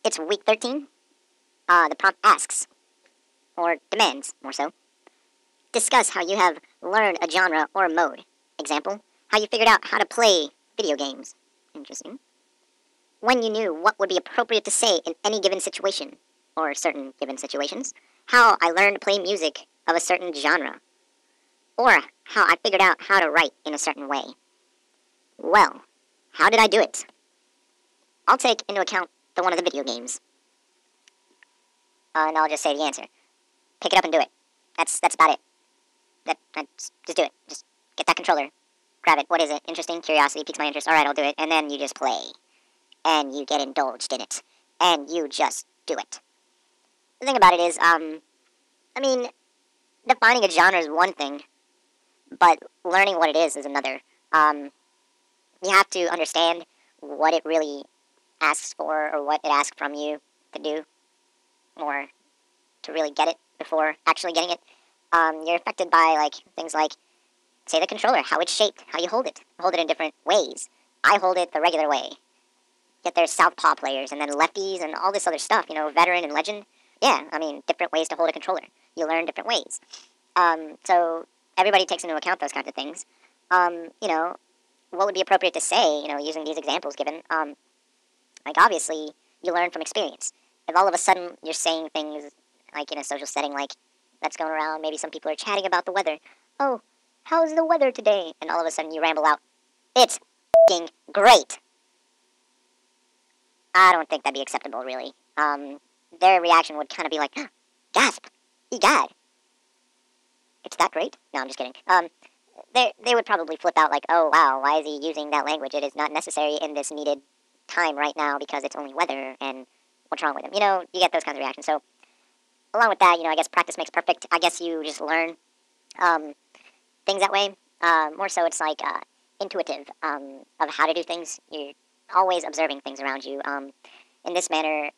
It's week 13. The prompt asks, or demands, more so, discuss how you have learned a genre or mode. Example, how you figured out how to play video games. Interesting. When you knew what would be appropriate to say in any given situation, or certain given situations. How I learned to play music of a certain genre. Or how I figured out how to write in a certain way. Well, how did I do it? I'll take into account the one of the video games. And I'll just say the answer. Pick it up and do it. That's about it. Just do it. Just get that controller. Grab it. What is it? Interesting. Curiosity piques my interest. Alright, I'll do it. And then you just play. And you get indulged in it. And you just do it. The thing about it is, defining a genre is one thing, but learning what it is another. You have to understand what it really asks for, or what it asks from you to do, or to really get it before actually getting it. You're affected by, things like, say, the controller, how it's shaped, how you hold it. Hold it in different ways. I hold it the regular way. Yet there's southpaw players, and then lefties, and all this other stuff, veteran and legend. Yeah, different ways to hold a controller. You learn different ways. So everybody takes into account those kinds of things. What would be appropriate to say, using these examples given? Obviously, you learn from experience. If all of a sudden you're saying things, like in a social setting, that's going around, maybe some people are chatting about the weather. Oh, how's the weather today? And all of a sudden you ramble out, it's f***ing great. I don't think that'd be acceptable, really. Their reaction would kind of be like, gasp, egad. It's that great? No, I'm just kidding. They would probably flip out like, oh, wow, why is he using that language? It is not necessary in this needed time right now because it's only weather, and what's wrong with him? You get those kinds of reactions. So, along with that, I guess practice makes perfect. I guess you just learn things that way. More so, it's intuitive of how to do things. You're always observing things around you. In this manner,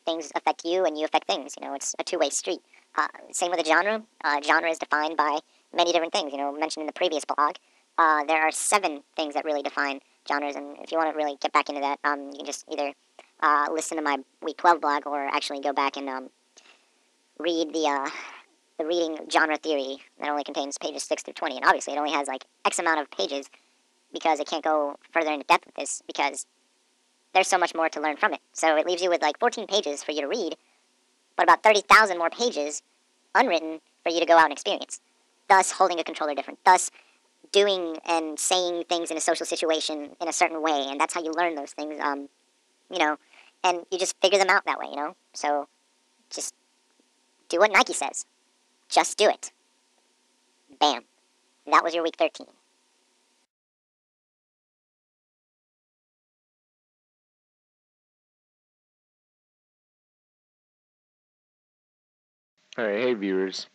things affect you and you affect things. It's a two-way street. Same with a genre. Genre is defined by many different things. Mentioned in the previous blog, there are 7 things that really define genres. And if you want to really get back into that, you can just either listen to my week 12 blog, or actually go back and read the reading genre theory that only contains pages 6 through 20. And obviously, it only has X amount of pages because it can't go further into depth with this because there's so much more to learn from it. So it leaves you with 14 pages for you to read, but about 30,000 more pages unwritten for you to go out and experience. Thus, holding a controller different. Thus, doing and saying things in a social situation in a certain way. And that's how you learn those things, and you just figure them out that way, So, just do what Nike says. Just do it. Bam. That was your week 13. Alright, hey viewers.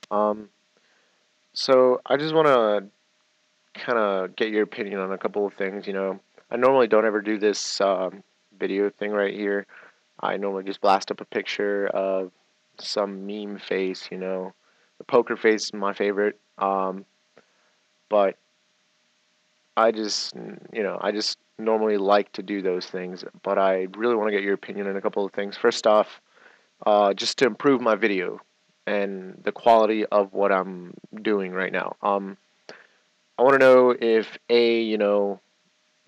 So I just want to kind of get your opinion on a couple of things. I normally don't ever do this video thing right here. I normally just blast up a picture of some meme face. The poker face is my favorite. But I just normally like to do those things. But I really want to get your opinion on a couple of things. First off, just to improve my video and the quality of what I'm doing right now. I want to know if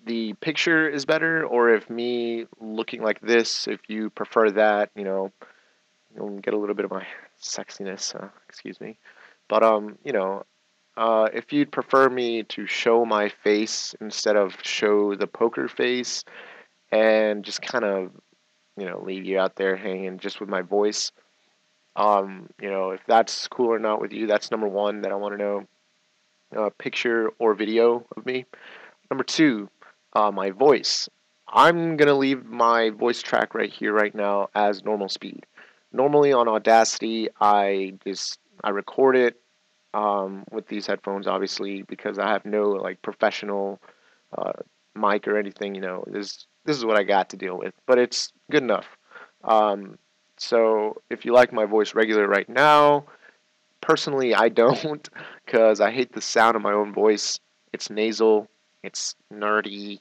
the picture is better, or if me looking like this, if you prefer that, you'll get a little bit of my sexiness, excuse me. But if you'd prefer me to show my face instead of show the poker face, and just kind of leave you out there hanging just with my voice. If that's cool or not with you, that's number one that I want to know. Picture or video of me. Number two, my voice. I'm gonna leave my voice track right here, right now, as normal speed. Normally on Audacity, I record it with these headphones, obviously, because I have no professional uh, mic or anything. This is what I got to deal with, but it's good enough. Um, so if you like my voice regular right now, personally I don't, because I hate the sound of my own voice. It's nasal, it's nerdy.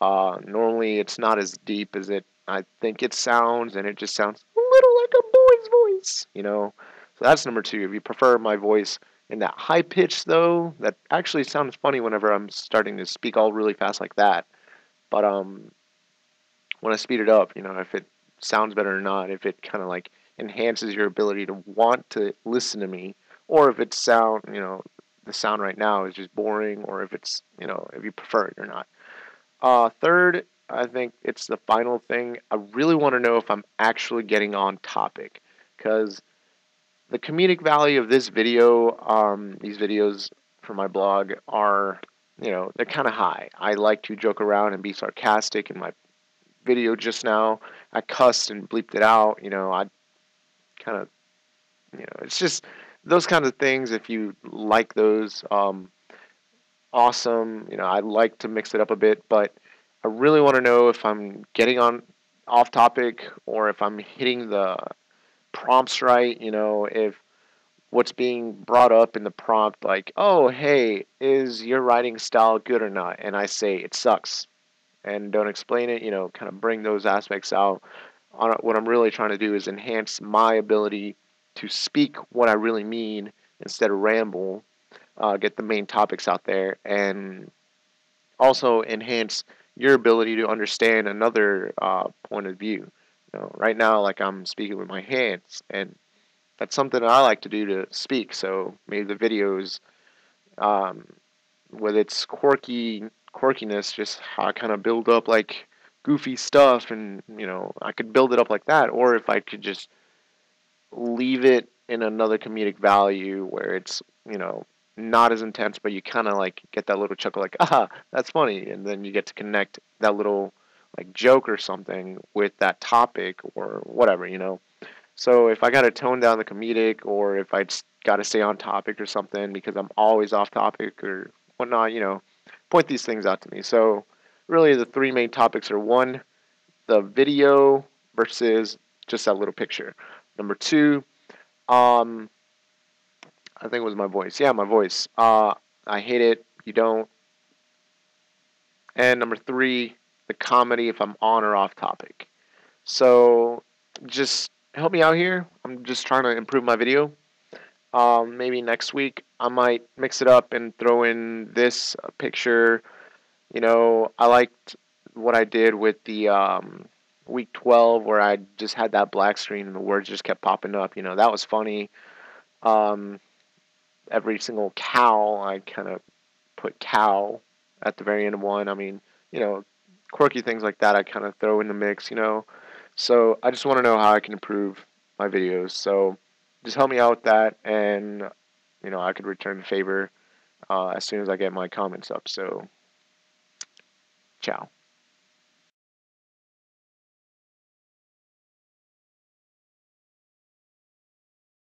Normally it's not as deep as it I think it sounds, and it just sounds a little like a boy's voice, you know. So that's number two. If you prefer my voice in that high pitch, though, that actually sounds funny whenever I'm starting to speak all really fast like that. But when I speed it up, you know, if it sounds better or not, if it kind of like enhances your ability to want to listen to me, or if it's sound, you know, the sound right now is just boring, or if it's, you know, if you prefer it or not. Third, I think it's the final thing. I really want to know if I'm actually getting on topic, because the comedic value of this video, these videos for my blog are, you know, they're kind of high. I like to joke around and be sarcastic in my video just now. I cussed and bleeped it out. You know, I kind of, you know, it's just those kinds of things. If you like those, awesome. You know, I like to mix it up a bit, but I really want to know if I'm getting on off topic or if I'm hitting the prompts right. You know, if what's being brought up in the prompt, like, oh, hey, is your writing style good or not? And I say it sucks and don't explain it, you know, kind of bring those aspects out. What I'm really trying to do is enhance my ability to speak what I really mean instead of ramble, get the main topics out there, and also enhance your ability to understand another point of view. You know, right now, like I'm speaking with my hands, and that's something that I like to do to speak. So maybe the videos, um, with its quirkiness, just how I kind of build up like goofy stuff, and you know I could build it up like that, or if I could just leave it in another comedic value where it's, you know, not as intense, but you kind of like get that little chuckle, like, ah, that's funny, and then you get to connect that little like joke or something with that topic or whatever, you know. So if I got to tone down the comedic, or if I just got to stay on topic or something because I'm always off topic or whatnot, you know, point these things out to me. So really, the three main topics are: one, the video versus just that little picture. Number two, um, I think it was my voice. Yeah, my voice. I hate it. You don't. And number three, the comedy if I'm on or off topic. So just help me out here. I'm just trying to improve my video. Maybe next week I might mix it up and throw in this picture. You know, I liked what I did with the week 12 where I just had that black screen and the words just kept popping up. You know, that was funny. Um, every single cow, I kind of put cow at the very end of one. I mean, you know, quirky things like that I kind of throw in the mix, you know. So I just want to know how I can improve my videos. So just help me out with that, and you know I could return the favor as soon as I get my comments up. So ciao.